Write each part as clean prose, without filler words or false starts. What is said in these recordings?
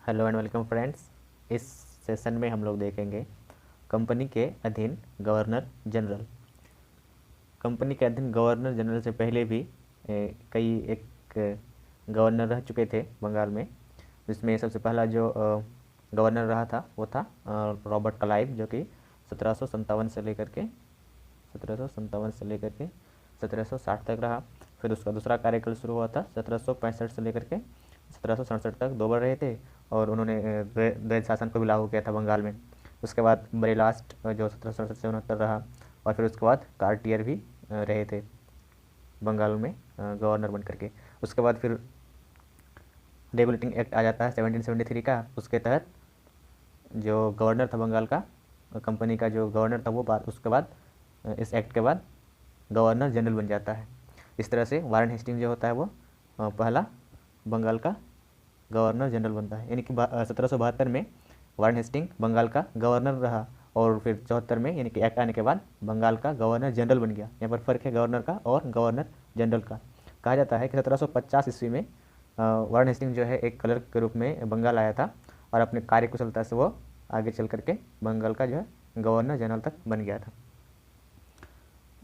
Hello and welcome friends. इस session में हम लोग देखेंगे कंपनी के अधीन गवर्नर जनरल। कंपनी के अधीन गवर्नर जनरल से पहले भी कई एक गवर्नर रह चुके थे बंगाल में, जिसमें सबसे पहला जो गवर्नर रहा था वो था रॉबर्ट क्लाइव, जो कि 1757 से लेकर के 1760 तक रहा। फिर उसका दूसरा कार्यकाल शुरू हुआ था 1765 से लेकर के 1767 तक, 2 बार रहे थे और उन्होंने द्वैध शासन को भी लागू किया था बंगाल में। उसके बाद बड़े लास्ट जो 1767 से 69 रहा, और फिर उसके बाद कार्टियर भी रहे थे बंगाल में गवर्नर बन करके। उसके बाद फिर रेगुलेटिंग एक्ट आ जाता है 1773 का। उसके तहत जो गवर्नर था बंगाल का, कंपनी का जो गवर्नर था वो उसके बाद इस एक्ट के बाद गवर्नर जनरल बन जाता है। इस तरह से वारेन हेस्टिंग जो होता है वो पहला बंगाल का गवर्नर जनरल बनता है। यानी कि 1772 में वारेन हेस्टिंग बंगाल का गवर्नर रहा, और फिर 74 में यानी कि एक्ट आने के बाद बंगाल का गवर्नर जनरल बन गया। यहाँ पर फ़र्क है गवर्नर का और गवर्नर जनरल का। कहा जाता है कि 1750 ईस्वी में वारेन हेस्टिंग जो है एक क्लर्क के रूप में बंगाल आया था, और अपने कार्यकुशलता से वो आगे चल करके बंगाल का जो है गवर्नर जनरल तक बन गया था।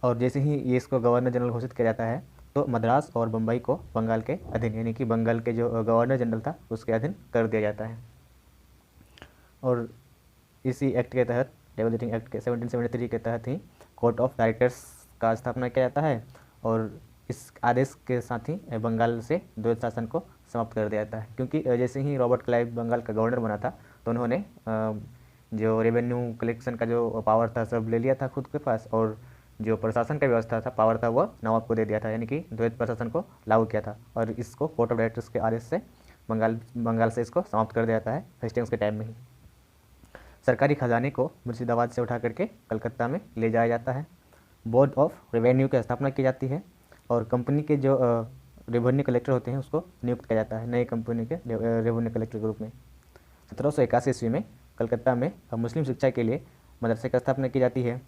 और जैसे ही ये इसको गवर्नर जनरल घोषित किया जाता है तो मद्रास और बम्बई को बंगाल के अधीन, यानी कि बंगाल के जो गवर्नर जनरल था उसके अधीन कर दिया जाता है। और इसी एक्ट के तहत, रेगुलेटिंग एक्ट के 1773 के तहत ही कोर्ट ऑफ डायरेक्टर्स का स्थापना किया जाता है, और इस आदेश के साथ ही बंगाल से द्वैध शासन को समाप्त कर दिया जाता है। क्योंकि जैसे ही रॉबर्ट क्लाइव बंगाल का गवर्नर बना था तो उन्होंने जो रेवेन्यू कलेक्शन का जो पावर था सब ले लिया था खुद के पास, और जो प्रशासन का व्यवस्था था पावर था वो नवाब को दे दिया था, यानी कि द्वैध प्रशासन को लागू किया था। और इसको कोर्ट ऑफ डायरेक्टर्स के आदेश से बंगाल से इसको समाप्त कर दिया जाता है हेस्टिंग्स के टाइम में ही। सरकारी खजाने को मुर्शिदाबाद से उठा करके कलकत्ता में ले जाया जाता है। बोर्ड ऑफ रेवेन्यू की स्थापना की जाती है, और कंपनी के जो रेवेन्यू कलेक्टर होते हैं उसको नियुक्त किया जाता है नए कंपनी के रेवेन्यू कलेक्टर के रूप में। 1781 ईस्वी में कलकत्ता में मुस्लिम शिक्षा के लिए मदरसे की स्थापना की जाती है।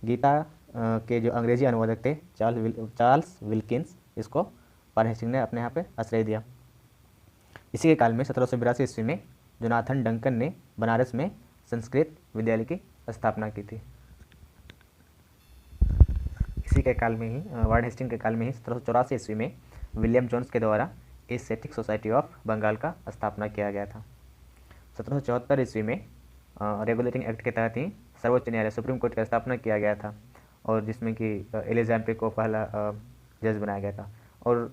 गीता के जो अंग्रेजी अनुवादक थे चार्ल्स विल्किंस, इसको वारेन हेस्टिंग ने अपने यहाँ पे आश्रय दिया। इसी के काल में 1782 ईस्वी में जोनाथन डंकन ने बनारस में संस्कृत विद्यालय की स्थापना की थी। इसी के काल में ही वारेन हेस्टिंग के काल में ही 1784 ईस्वी में विलियम जोन्स के द्वारा एशियाटिक सोसाइटी ऑफ बंगाल का स्थापना किया गया था। 1774 ईस्वी में रेगुलेटिंग एक्ट के तहत ही सर्वोच्च न्यायालय सुप्रीम कोर्ट की स्थापना किया गया था, और जिसमें कि एलिजाबेथ को पहला जज बनाया गया था। और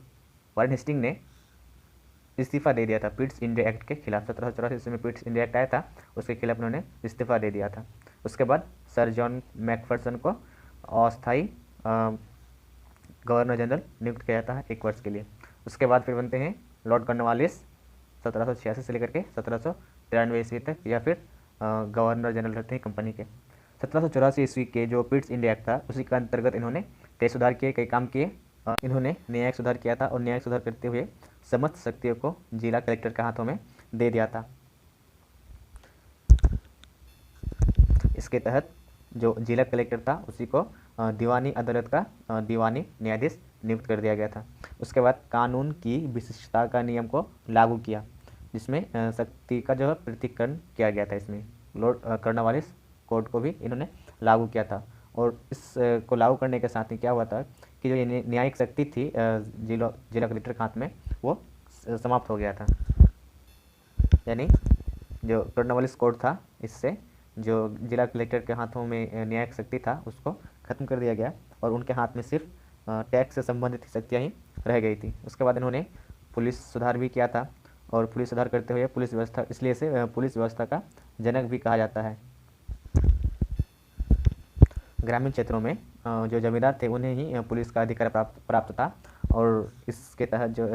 वारेन हेस्टिंग ने इस्तीफा दे दिया था पिट्स इंडिया एक्ट के खिलाफ। 1784 ईस्वी में पिट्स इंडिया एक्ट आया था, उसके खिलाफ उन्होंने इस्तीफा दे दिया था। उसके बाद सर जॉन मैकफर्सन को अस्थायी गवर्नर जनरल नियुक्त किया जाता है 1 वर्ष के लिए। उसके बाद फिर बनते हैं लॉर्ड कॉर्नवालिस 1786 से लेकर के 1793 ईस्वी तक, या फिर गवर्नर जनरल रहते हैं कंपनी के। 1784 ईस्वी के जो पिट्स इंडिया एक्ट था उसी के अंतर्गत इन्होंने कई सुधार किए, कई काम किए। इन्होंने न्यायिक सुधार किया था, और न्यायिक सुधार करते हुए समस्त शक्तियों को जिला कलेक्टर के हाथों में दे दिया था। इसके तहत जो जिला कलेक्टर था उसी को दीवानी अदालत का दीवानी न्यायाधीश नियुक्त कर दिया गया था। उसके बाद कानून की विशिष्टता का नियम को लागू किया, जिसमें शक्ति का जो है पृथक्करण किया गया था। इसमें लॉर्ड कॉर्नवालिस कोड को भी इन्होंने लागू किया था, और इस को लागू करने के साथ ही क्या हुआ था कि जो ये न्यायिक शक्ति थी जिला कलेक्टर के हाथ में, वो समाप्त हो गया था। यानी जो कॉर्नवालिस कोड था, इससे जो जिला कलेक्टर के हाथों में न्यायिक शक्ति था उसको ख़त्म कर दिया गया, और उनके हाथ में सिर्फ टैक्स से संबंधित शक्तियाँ ही रह गई थी। उसके बाद इन्होंने पुलिस सुधार भी किया था, और पुलिस सुधार करते हुए पुलिस व्यवस्था, इसलिए इसे पुलिस व्यवस्था का जनक भी कहा जाता है। ग्रामीण क्षेत्रों में जो जमींदार थे उन्हें ही पुलिस का अधिकार प्राप्त था, और इसके तहत जो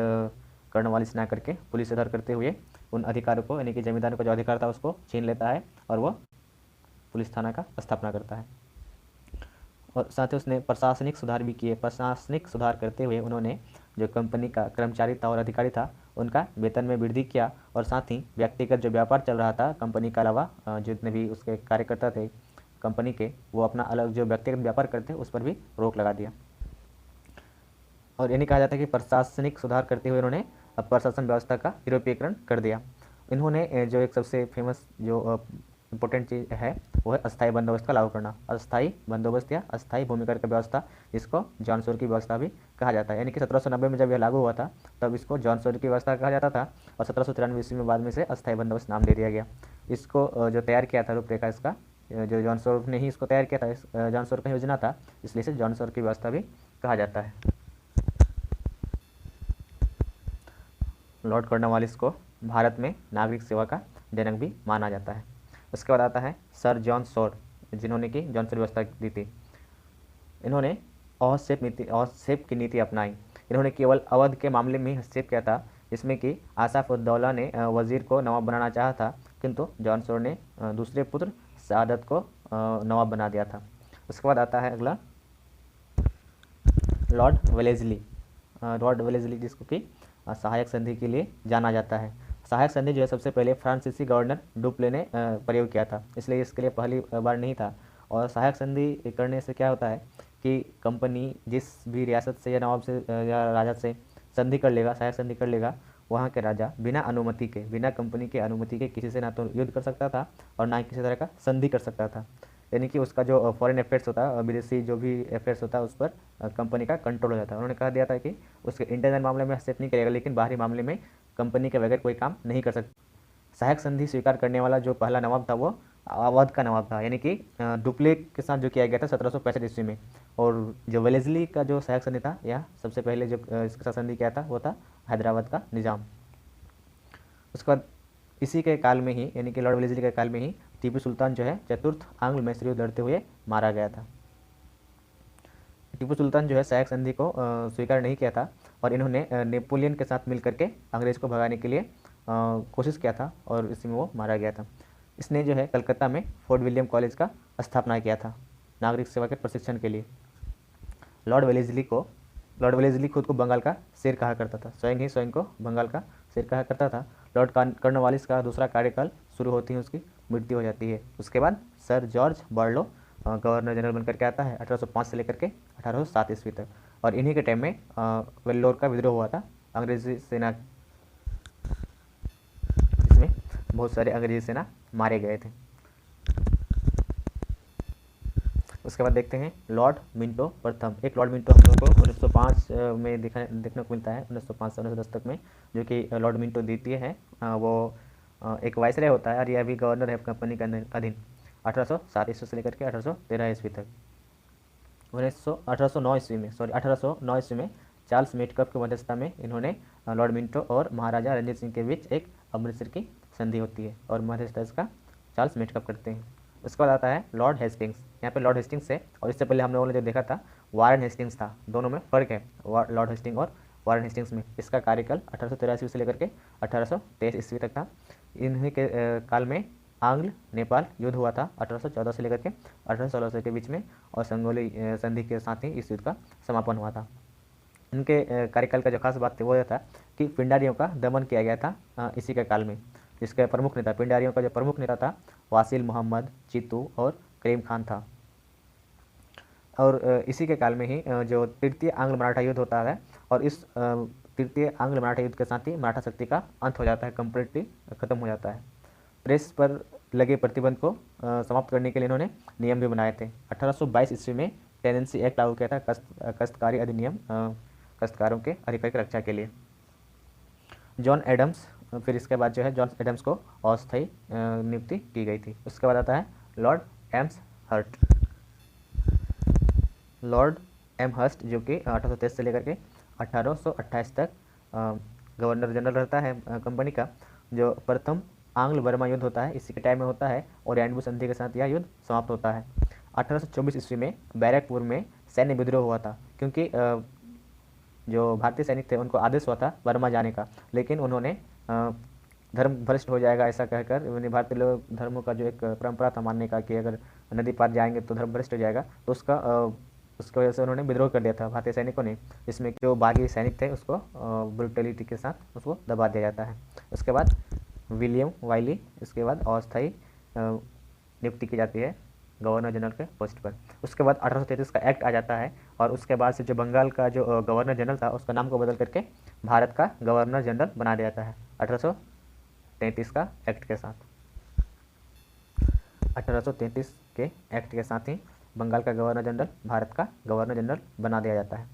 कॉर्नवालिस ना करके पुलिस सुधार करते हुए उन अधिकारों को, यानी कि जमींदारों का जो अधिकार था उसको छीन लेता है, और वो पुलिस थाना का स्थापना करता है। और साथ ही उसने प्रशासनिक सुधार भी किए। प्रशासनिक सुधार करते हुए उन्होंने जो कंपनी का कर्मचारी था और अधिकारी था उनका वेतन में वृद्धि किया, और साथ ही व्यक्तिगत जो व्यापार चल रहा था कंपनी के अलावा जितने भी उसके कार्यकर्ता थे कंपनी के, वो अपना अलग जो व्यक्तिगत व्यापार करते उस पर भी रोक लगा दिया। और यानी कहा जाता है कि प्रशासनिक सुधार करते हुए उन्होंने प्रशासन व्यवस्था का यूरोपीयकरण कर दिया। इन्होंने जो एक सबसे फेमस जो इम्पोर्टेंट चीज़ है वो है अस्थायी बंदोबस्त का लागू करना। अस्थायी बंदोबस्त या अस्थायी भूमि कर का व्यवस्था, जिसको जॉन सोर की व्यवस्था भी कहा जाता है। यानी कि 1790 में जब यह लागू हुआ था तब इसको जॉन सोर की व्यवस्था कहा जाता था, और 1793 ईस्वी में बाद में से अस्थायी बंदोबस्त नाम दे दिया गया। इसको जो तैयार किया था रूपरेखा इसका, जो जॉन सोर ने ही इसको तैयार किया था, इस जॉन सोर का योजना था, इसलिए इसे जॉन सोर की व्यवस्था भी कहा जाता है। लॉर्ड कॉर्नवालिस को भारत में नागरिक सेवा का जनक भी माना जाता है। उसके बाद आता है सर जॉन सोर, जिन्होंने कि जॉन सोर व्यवस्था दी थी। इन्होंने हस्तक्षेप की नीति अपनाई। इन्होंने केवल अवध के मामले में हस्तक्षेप किया था, जिसमें कि आसाफ उद्दौला ने वजीर को नवाब बनाना चाहा था, किंतु जॉन सोर ने दूसरे पुत्र सादत को नवाब बना दिया था। उसके बाद आता है अगला लॉर्ड वेलेस्ली। लॉर्ड वेलेस्ली जिसको कि सहायक संधि के लिए जाना जाता है। सहायक संधि जो है सबसे पहले फ्रांसीसी गवर्नर डुप्ले ने प्रयोग किया था, इसलिए इसके लिए पहली बार नहीं था। और सहायक संधि करने से क्या होता है कि कंपनी जिस भी रियासत से या नवाब से या राजा से संधि कर लेगा, सहायक संधि कर लेगा, वहाँ के राजा बिना अनुमति के, बिना कंपनी के अनुमति के किसी से ना तो युद्ध कर सकता था और ना ही किसी तरह का संधि कर सकता था। यानी कि उसका जो फॉरेन अफेयर्स होता है, विदेशी जो भी अफेयर्स होता है, उस पर कंपनी का कंट्रोल हो जाता है। उन्होंने कहा दिया था कि उसके इंटरनल मामले में हस्तक्षेप नहीं करेगा, लेकिन बाहरी मामले में कंपनी के बगैर कोई काम नहीं कर सकता। सहायक संधि स्वीकार करने वाला जो पहला नवाब था वो अवध का नवाब था, यानी कि डुप्ले के साथ जो किया गया था 1765 ईस्वी में। और जो वेलेस्ली का जो सहायक संधि था, या सबसे पहले जो इसके साथ संधि किया था वो था हैदराबाद का निज़ाम। उसके बाद इसी के काल में ही, यानी कि लॉर्ड वेलेस्ली के काल में ही टीपू सुल्तान जो है चतुर्थ आंग्ल मैसूर युद्ध लड़ते हुए मारा गया था। टीपू सुल्तान जो है सहायक संधि को स्वीकार नहीं किया था, और इन्होंने नेपोलियन के साथ मिलकर के अंग्रेज को भगाने के लिए कोशिश किया था, और इसी में वो मारा गया था। इसने जो है कलकत्ता में फोर्ट विलियम कॉलेज का स्थापना किया था नागरिक सेवा के प्रशिक्षण के लिए। लॉर्ड वेलेस्ली खुद को बंगाल का शेर कहा करता था, स्वयं को बंगाल का शेर कहा करता था। लॉर्ड कॉर्नवालिस का दूसरा कार्यकाल शुरू होती है उसकी मृत्यु हो जाती है। उसके बाद सर जॉर्ज बर्लो गवर्नर जनरल बनकर के आता है 1805 से लेकर के 1807 ईस्वी तक, और इन्हीं के टाइम में वेल्लोर का विद्रोह हुआ था अंग्रेजी सेना, इसमें बहुत सारे अंग्रेजी सेना मारे गए थे। उसके बाद देखते हैं लॉर्ड मिंटो प्रथम। एक लॉर्ड मिंटो हम लोग को 1905 में देखने को मिलता है, 1905 से 1910 तक में, जो कि लॉर्ड मिंटो द्वितीय है। वो एक वाइसराय होता है, और यह भी गवर्नर है कंपनी के अधीन 1807 ईस्वी से लेकर के 1813 ईस्वी तक। 1809 ईस्वी में चार्ल्स मेटकफ की मध्यस्थता में इन्होंने लॉर्ड मिंटो और महाराजा रंजीत सिंह के बीच एक अमृतसर की संधि होती है, और मध्यस्थता इसका चार्ल्स मेटकफ करते हैं। उसके बाद आता है लॉर्ड हेस्टिंग्स। यहाँ पे लॉर्ड हेस्टिंग्स है, और इससे पहले हम लोगों ने जो देखा था वारन हेस्टिंग्स था। दोनों में फ़र्क है, लॉर्ड हेस्टिंग और वारन हेस्टिंग्स में। इसका कार्यकाल 1813 ईस्वी से लेकर के 1823 ईस्वी तक था। इन्हीं के काल में आंग्ल नेपाल युद्ध हुआ था 1814 से लेकर के 1816 के बीच में, और संगोली संधि के साथ ही इस युद्ध का समापन हुआ था। इनके कार्यकाल का जो खास बात थी वो यह था कि पिंडारियों का दमन किया गया था इसी के काल में, जिसके प्रमुख नेता, पिंडारियों का जो प्रमुख नेता था वासिल मोहम्मद चित्तू और करीम खान था। और इसी के काल में ही जो तृतीय आंग्ल मराठा युद्ध होता है, और इस तृतीय आंग्ल मराठा युद्ध के साथ ही मराठा शक्ति का अंत हो जाता है, कम्प्लीटली खत्म हो जाता है। प्रेस पर लगे प्रतिबंध को समाप्त करने के लिए इन्होंने नियम भी बनाए थे। 1822 ईस्वी में टेनेंसी एक्ट लागू किया था, काश्तकारी अधिनियम, काश्तकारों के अधिकार की रक्षा के लिए। जॉन एडम्स, फिर इसके बाद जो है जॉन एडम्स को अस्थायी नियुक्ति की गई थी। उसके बाद आता है लॉर्ड एम्सहर्स्ट। लॉर्ड एमहर्स्ट जो कि 1823 से लेकर के 1828 तक गवर्नर जनरल रहता है कंपनी का। जो प्रथम आंग्ल बर्मा युद्ध होता है इसी के टाइम में होता है, और रैनबू संधि के साथ यह युद्ध समाप्त होता है। 1824 ईस्वी में बैरकपुर में सैन्य विद्रोह हुआ था, क्योंकि जो भारतीय सैनिक थे उनको आदेश हुआ था बर्मा जाने का, लेकिन उन्होंने धर्म भ्रष्ट हो जाएगा ऐसा कहकर, भारतीय लोग धर्मों का जो एक परंपरा था मानने का कि अगर नदी पार जाएंगे तो धर्म भ्रष्ट हो जाएगा, तो उसकी वजह से उन्होंने विद्रोह कर दिया था भारतीय सैनिकों ने। इसमें जो बागी सैनिक थे उसको ब्रुटलिटी के साथ उसको दबा दिया जाता है। उसके बाद विलियम वाइली, इसके बाद अस्थायी नियुक्ति की जाती है गवर्नर जनरल के पोस्ट पर। उसके बाद 1833 का एक्ट आ जाता है, और उसके बाद से जो बंगाल का जो गवर्नर जनरल था उसका नाम को बदल करके भारत का गवर्नर जनरल बना दिया जाता है 1833 का एक्ट के साथ। 1833 के एक्ट के साथ ही बंगाल का गवर्नर जनरल भारत का गवर्नर जनरल बना दिया जाता है।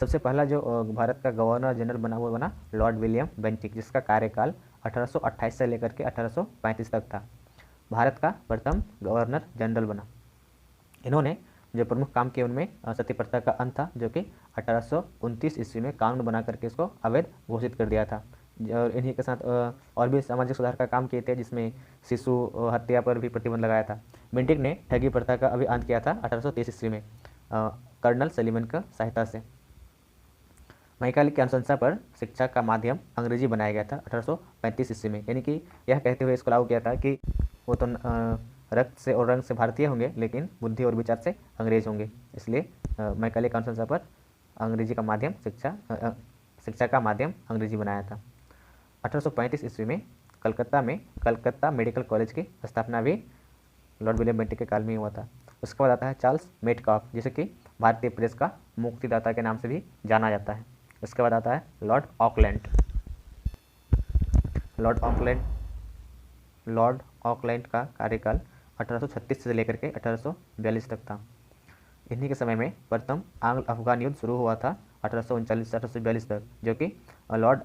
सबसे पहला जो भारत का गवर्नर जनरल बना वो बना लॉर्ड विलियम बेंटिक, जिसका कार्यकाल 1828 से लेकर के 1835 तक था। भारत का प्रथम गवर्नर जनरल बना। इन्होंने जो प्रमुख काम किए उनमें सती प्रथा का अंत था, जो कि 1829 ईस्वी में कानून बना करके इसको अवैध घोषित कर दिया था। और इन्हीं के साथ और भी सामाजिक सुधार का काम किए थे, जिसमें शिशु हत्या पर भी प्रतिबंध लगाया था। बेंटिक ने ठगी प्रथा का अभी अंत किया था 1830 ईस्वी में कर्नल सलीमन की सहायता से। मैकाले की अनुशंसा पर शिक्षा का माध्यम अंग्रेजी बनाया गया था 1835 ईस्वी में, यानी कि यह कहते हुए इसको लागू किया था कि वो तो रक्त से और रंग से भारतीय होंगे, लेकिन बुद्धि और विचार से अंग्रेज होंगे। इसलिए मैकाले की अनुशंसा पर अंग्रेजी का माध्यम शिक्षा का माध्यम अंग्रेजी बनाया था। 1835 ईस्वी में कलकत्ता में कलकत्ता मेडिकल कॉलेज की स्थापना भी लॉर्ड विलियम बेंटिक के काल में हुआ था। उसके बाद आता है चार्ल्स मेटकाफ, जिसे कि भारतीय प्रेस का मुक्तिदाता के नाम से भी जाना जाता है। उसके बाद आता है लॉर्ड ऑकलैंड। लॉर्ड ऑकलैंड का कार्यकाल 1836 से लेकर के 1842 तक था। इन्हीं के समय में प्रथम आंग्ल अफगान युद्ध शुरू हुआ था 1839 से 1842 तक, जो कि लॉर्ड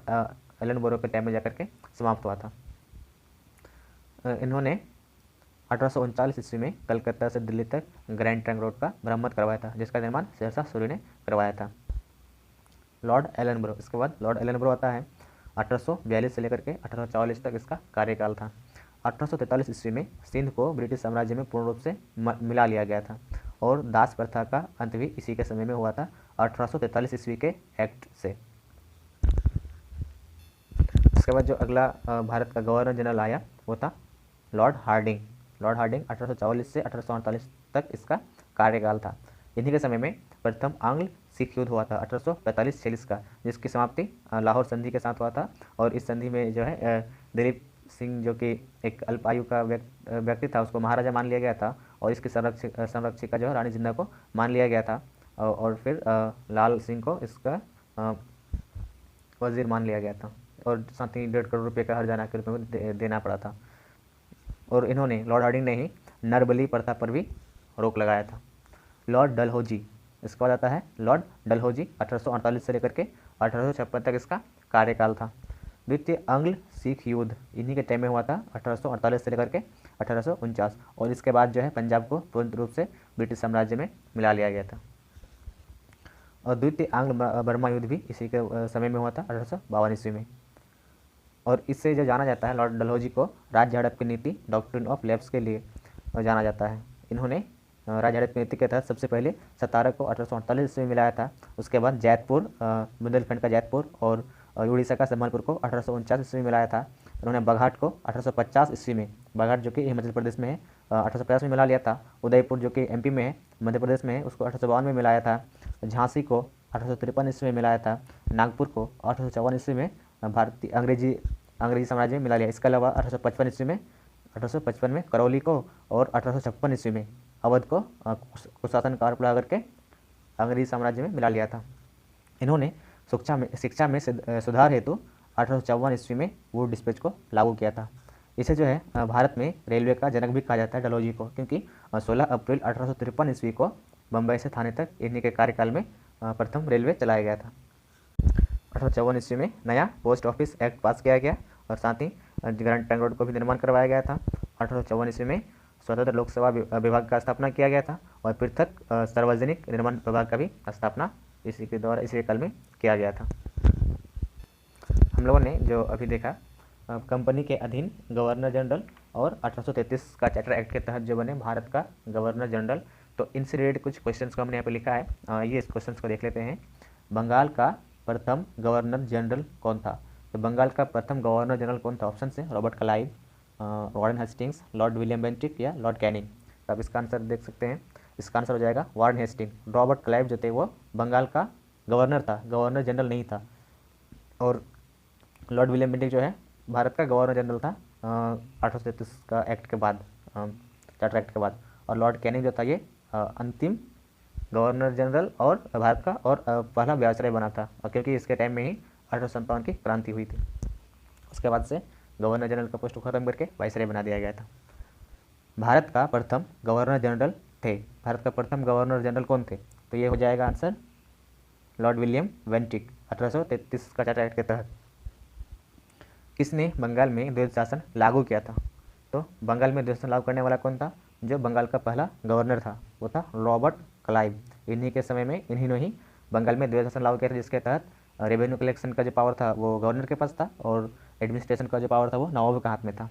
एलनबरो के टाइम में जाकर के समाप्त हुआ था। इन्होंने 1839 ईस्वी में कलकत्ता से दिल्ली तक ग्रैंड ट्रंक रोड का मरम्मत करवाया था, जिसका निर्माण शेरशाह सूरी ने करवाया था। लॉर्ड एलनबरो, इसके बाद लॉर्ड एलनबरो आता है 1842 से लेकर के 1844 तक इसका कार्यकाल था। 1843 ईस्वी में सिंध को ब्रिटिश साम्राज्य में पूर्ण रूप से मिला लिया गया था और दास प्रथा का अंत भी इसी के समय में हुआ था 1843 ईस्वी के एक्ट से। उसके बाद जो अगला भारत का गवर्नर जनरल आया वो था लॉर्ड हार्डिंग। लॉर्ड हार्डिंग 1844 से 1848 तक इसका कार्यकाल था। इन्हीं के समय में प्रथम आंग्ल सिख युद्ध हुआ था 1845-46 का, जिसकी समाप्ति लाहौर संधि के साथ हुआ था। और इस संधि में जो है दिलीप सिंह, जो कि एक अल्पायु का व्यक्ति था, उसको महाराजा मान लिया गया था और इसकी संरक्षिका जो है रानी जिंदा को मान लिया गया था। और फिर लाल सिंह को इसका वजीर मान लिया गया था और साथ ही 1.5 करोड़ रुपये का हर्जाना के रूप में देना पड़ा था। और इन्होंने लॉर्ड हार्डिंग ने ही नरबली प्रथा पर भी रोक लगाया था। लॉर्ड डलहौजी, इसके बाद आता है लॉर्ड डलहौजी 1848 से लेकर के 1856 तक इसका कार्यकाल था। द्वितीय आंग्ल सिख युद्ध इन्हीं के टाइम में हुआ था 1848 से लेकर के 1849, और इसके बाद जो है पंजाब को पूर्ण रूप से ब्रिटिश साम्राज्य में मिला लिया गया था। और द्वितीय आंग्ल बर्मा युद्ध भी इसी के समय में हुआ था 1852 ईस्वी में। और इससे जो जाना जाता है लॉर्ड डलहौजी को राज्य हड़प की नीति डॉक्ट्रिन ऑफ लैप्स के लिए जाना जाता है। इन्होंने राज्य हड़प की नीति के तहत सबसे पहले सतारा को 1848 ईस्वी में मिलाया था। उसके बाद जैतपुर, बुंदेलखंड का जैतपुर और उड़ीसा का संबलपुर को 1849 ईस्वी में मिलाया था। उन्होंने बाघाट को 1850 ईस्वी में, बाघाट जो कि हिमाचल प्रदेश में है, 1850 में मिला लिया था। उदयपुर जो कि एमपी में है, मध्य प्रदेश में है, उसको 1852 में मिलाया था। झांसी को 1853 ईस्वी में मिलाया था। नागपुर को 1854 ईस्वी में भारतीय अंग्रेजी साम्राज्य में मिला लिया। इसके अलावा 1855 में करौली को और 1856 ईस्वी में अवध को कुशासन का आरोप लगा करके अंग्रेजी साम्राज्य में मिला लिया था। इन्होंने शिक्षा में सुधार हेतु 1854 ईस्वी में वुड डिस्पैच को लागू किया था। इसे जो है भारत में रेलवे का जनक भी कहा जाता है डलहौजी को, क्योंकि 16 अप्रैल 1853 ईस्वी को बम्बई से थाने तक इन्हीं के कार्यकाल में प्रथम रेलवे चलाया गया था। 1854 ईस्वी में नया पोस्ट ऑफिस एक्ट पास किया गया और साथ ही ग्रैंड ट्रंक रोड को भी निर्माण करवाया गया था। 1854 ईस्वी में स्वतंत्र लोक सेवा विभाग का स्थापना किया गया था और पृथक सार्वजनिक निर्माण विभाग का भी स्थापना इसी के द्वारा इसी काल में किया गया था। हम लोगों ने जो अभी देखा कंपनी के अधीन गवर्नर जनरल और 1833 का चार्टर एक्ट के तहत जो बने भारत का गवर्नर जनरल, तो इनसे रिलेटेड कुछ क्वेश्चंस को हमने यहाँ पे लिखा है। ये इस क्वेश्चंस को देख लेते हैं। बंगाल का प्रथम गवर्नर जनरल कौन था? तो बंगाल का प्रथम गवर्नर जनरल कौन था? ऑप्शन है Robert Clive, Warren Hastings, Lord William Bentinck या लॉर्ड कैनिंग। तो आप इसका आंसर देख सकते हैं। इसका आंसर हो जाएगा वारेन हेस्टिंग्स। रॉबर्ट क्लाइव जो थे वो बंगाल का गवर्नर था, गवर्नर जनरल नहीं था। और लॉर्ड विलियम बेंटिक जो है भारत का गवर्नर जनरल था 1833 का एक्ट के बाद, चार्टर एक्ट के बाद। और लॉर्ड कैनिंग जो था ये अंतिम गवर्नर जनरल और भारत का और पहला वायसराय बना था, क्योंकि इसके टाइम में ही 1857 की क्रांति हुई थी। उसके बाद से गवर्नर जनरल का पोस्ट को खत्म करके वाइसराय बना दिया गया था। भारत का प्रथम गवर्नर जनरल थे, भारत का प्रथम गवर्नर जनरल कौन थे? तो ये हो जाएगा आंसर लॉर्ड विलियम बेंटिक 1833 का चार्टर एक्ट के तहत। किसने बंगाल में द्वैध शासन लागू किया था? तो बंगाल में द्वैध शासन लागू करने वाला कौन था? जो बंगाल का पहला गवर्नर था वो था रॉबर्ट क्लाइव। इन्हीं के समय में इन्हीं ही बंगाल में द्वैध शासन लागू किया था, जिसके तहत रेवेन्यू कलेक्शन का जो पावर था वो गवर्नर के पास था और एडमिनिस्ट्रेशन का जो पावर था वो नवाब के हाथ में था।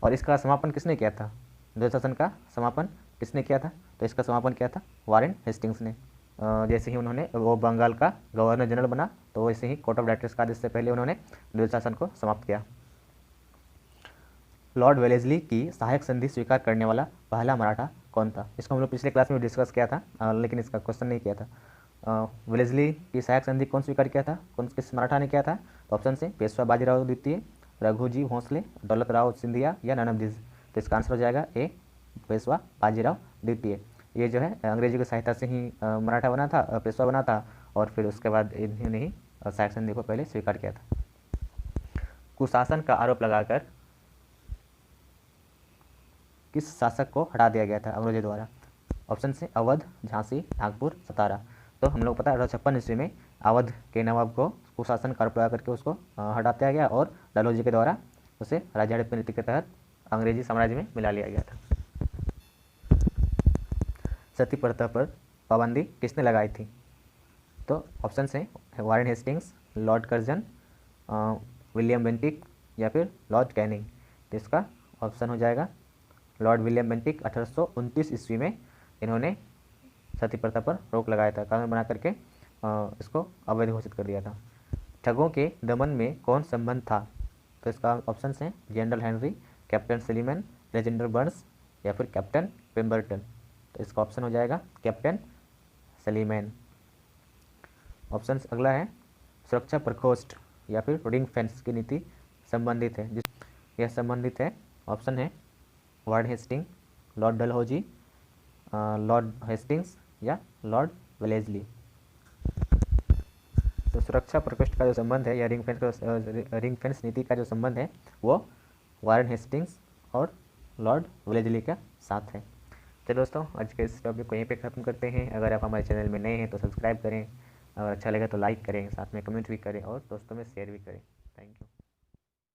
और इसका समापन किसने किया था? द्वैध शासन का समापन किसने किया था? तो इसका समापन किया था वारेन हेस्टिंग्स ने। जैसे ही उन्होंने वो बंगाल का गवर्नर जनरल बना तो वैसे ही कोर्ट ऑफ डायरेक्टर्स का आदेश से पहले उन्होंने द्वैध शासन को समाप्त किया। लॉर्ड वेलेस्ली की सहायक संधि स्वीकार करने वाला पहला मराठा कौन था? इसको हम लोग पिछले क्लास में डिस्कस किया था, लेकिन इसका क्वेश्चन नहीं किया था। वेलेस्ली की सहायक संधि कौन स्वीकार किया था? कौन किस मराठा ने किया था? तो ऑप्शन से पेशवा बाजीराव द्वितीय, रघुजी भोसले, दौलत राव सिंधिया या नन ऑफ दिस। तो इसका आंसर हो जाएगा ए, पेशवा बाजीराव द्वितीय। ये जो है अंग्रेजी की सहायता से ही मराठा बना था, पेशवा बना था, और फिर उसके बाद इन्होंने ही सहायक संधि को पहले स्वीकार किया था। कुशासन का आरोप लगाकर किस शासक को हटा दिया गया था अंग्रेजों द्वारा? ऑप्शन से अवध, झांसी, नागपुर, सतारा। तो हम लोग पता है 1856 ईस्वी में अवध के नवाब को कुशासन का आरोप लगा करके उसको हटा दिया गया और डलहौजी के द्वारा उसे राज्य हड़प नीति के तहत अंग्रेजी साम्राज्य में मिला लिया गया था। सती प्रथा पर पाबंदी किसने लगाई थी? तो ऑप्शन से Warren Hastings, Lord Curzon, William Bentinck या फिर लॉर्ड कैनिंग। तो इसका ऑप्शन हो जाएगा लॉर्ड विलियम बेंटिक। 1829 ईस्वी में इन्होंने सती प्रथा पर रोक लगाया था, कानून बना करके इसको अवैध घोषित कर दिया था। ठगों के दमन में कौन संबंध था? तो इसका ऑप्शन है general Henry, captain Sleeman, Legender Burns या फिर कैप्टन पेम्बरटन। तो इसका ऑप्शन हो जाएगा कैप्टन सलीमैन। ऑप्शन अगला है सुरक्षा प्रकोष्ठ या फिर रिंग फेंस की नीति संबंधित है, यह संबंधित है। ऑप्शन है Warren Hasting, Lord Dalhousie, Lord Hastings या लॉर्ड वेलेस्ली। तो सुरक्षा प्रकोष्ठ का जो संबंध है या रिंग फेंस नीति का जो संबंध है वो वारेन हेस्टिंग्स और लॉर्ड वेलेस्ली के साथ है। तो दोस्तों आज के इस टॉपिक को यहीं पे ख़त्म करते हैं। अगर आप हमारे चैनल में नए हैं तो सब्सक्राइब करें, अगर अच्छा लगे तो लाइक करें, साथ में कमेंट भी करें और दोस्तों में शेयर भी करें।